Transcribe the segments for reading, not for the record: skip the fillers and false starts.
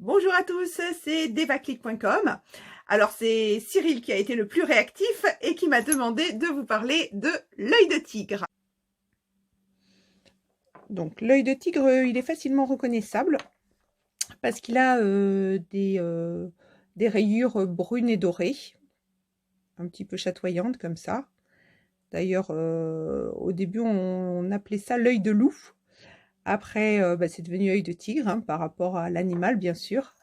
Bonjour à tous, c'est devaclick.com. Alors c'est Cyril qui a été le plus réactif et qui m'a demandé de vous parler de l'œil de tigre. Donc l'œil de tigre, il est facilement reconnaissable parce qu'il a des rayures brunes et dorées, un petit peu chatoyantes comme ça. D'ailleurs, au début on appelait ça l'œil de loup. Après, c'est devenu œil de tigre, hein, par rapport à l'animal, bien sûr.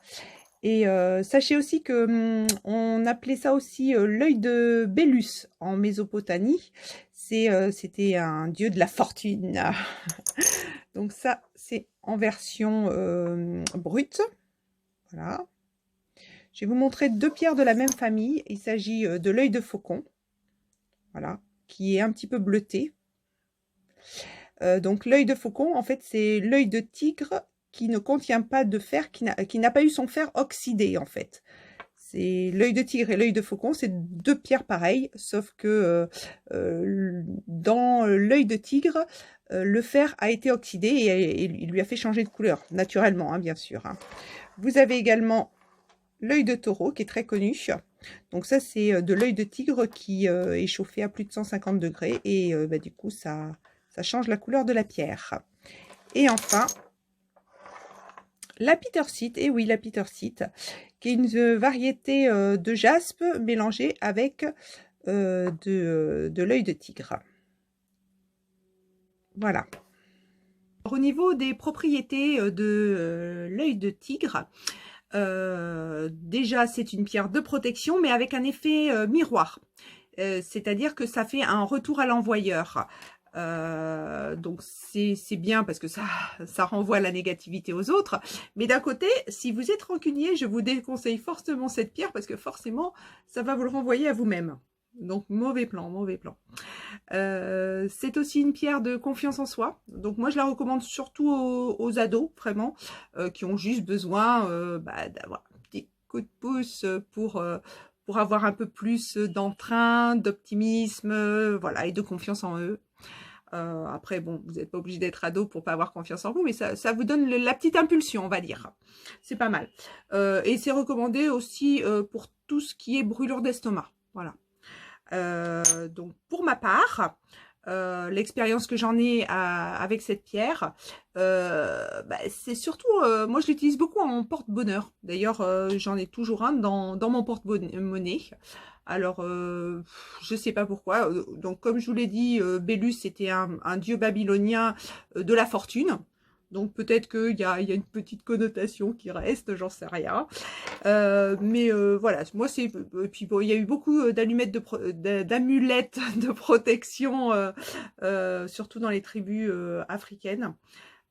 Et sachez aussi que on appelait ça aussi l'œil de Bélus en Mésopotamie. C'était un dieu de la fortune. Donc ça, c'est en version brute. Voilà. Je vais vous montrer deux pierres de la même famille. Il s'agit de l'œil de faucon, voilà, qui est un petit peu bleuté. Donc l'œil de faucon, en fait, c'est l'œil de tigre qui ne contient pas de fer, qui n'a pas eu son fer oxydé, en fait. C'est l'œil de tigre et l'œil de faucon, c'est deux pierres pareilles, sauf que dans l'œil de tigre, le fer a été oxydé et il lui a fait changer de couleur, naturellement, hein, bien sûr. Hein. Vous avez également l'œil de taureau, qui est très connu. Donc ça, c'est de l'œil de tigre qui est chauffé à plus de 150 degrés et du coup, ça change la couleur de la pierre. Et enfin, la pittersite, et oui, la pittersite, qui est une variété de jaspe mélangée avec de l'œil de tigre. Voilà. Au niveau des propriétés de l'œil de tigre, déjà c'est une pierre de protection, mais avec un effet miroir. C'est-à-dire que ça fait un retour à l'envoyeur. Donc c'est bien parce que ça renvoie la négativité aux autres, mais d'un côté, si vous êtes rancunier, je vous déconseille fortement cette pierre parce que forcément ça va vous le renvoyer à vous-même. Donc mauvais plan, mauvais plan. C'est aussi une pierre de confiance en soi, donc moi je la recommande surtout aux ados vraiment, qui ont juste besoin d'avoir un petit coup de pouce pour avoir un peu plus d'entrain, d'optimisme, voilà, et de confiance en eux. Après, bon, vous n'êtes pas obligé d'être ado pour pas avoir confiance en vous, mais ça vous donne la petite impulsion, on va dire. C'est pas mal. Et c'est recommandé aussi pour tout ce qui est brûlure d'estomac. Voilà. Donc, pour ma part, l'expérience que j'en ai avec cette pierre, c'est surtout, moi je l'utilise beaucoup en porte-bonheur. D'ailleurs, j'en ai toujours un dans mon porte-monnaie. Alors, je sais pas pourquoi. Donc, comme je vous l'ai dit, Bélus c'était un dieu babylonien de la fortune. Donc, peut-être qu'il y a une petite connotation qui reste, j'en sais rien. Mais voilà, moi c'est... Puis bon, il y a eu beaucoup d'amulettes de protection, surtout dans les tribus africaines.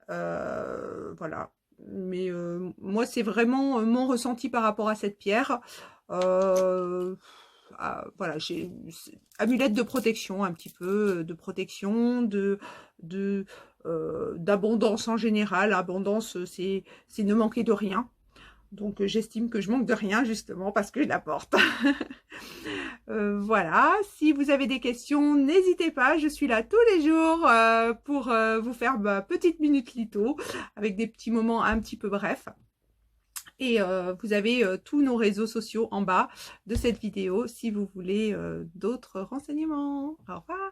Voilà. Mais moi, c'est vraiment mon ressenti par rapport à cette pierre. Voilà, j'ai amulette de protection un petit peu, de protection, d'abondance en général. Abondance, c'est ne manquer de rien. Donc j'estime que je manque de rien justement parce que je la porte. Voilà, si vous avez des questions, n'hésitez pas, je suis là tous les jours pour vous faire ma petite minute litho avec des petits moments un petit peu brefs. Et vous avez tous nos réseaux sociaux en bas de cette vidéo si vous voulez d'autres renseignements. Au revoir.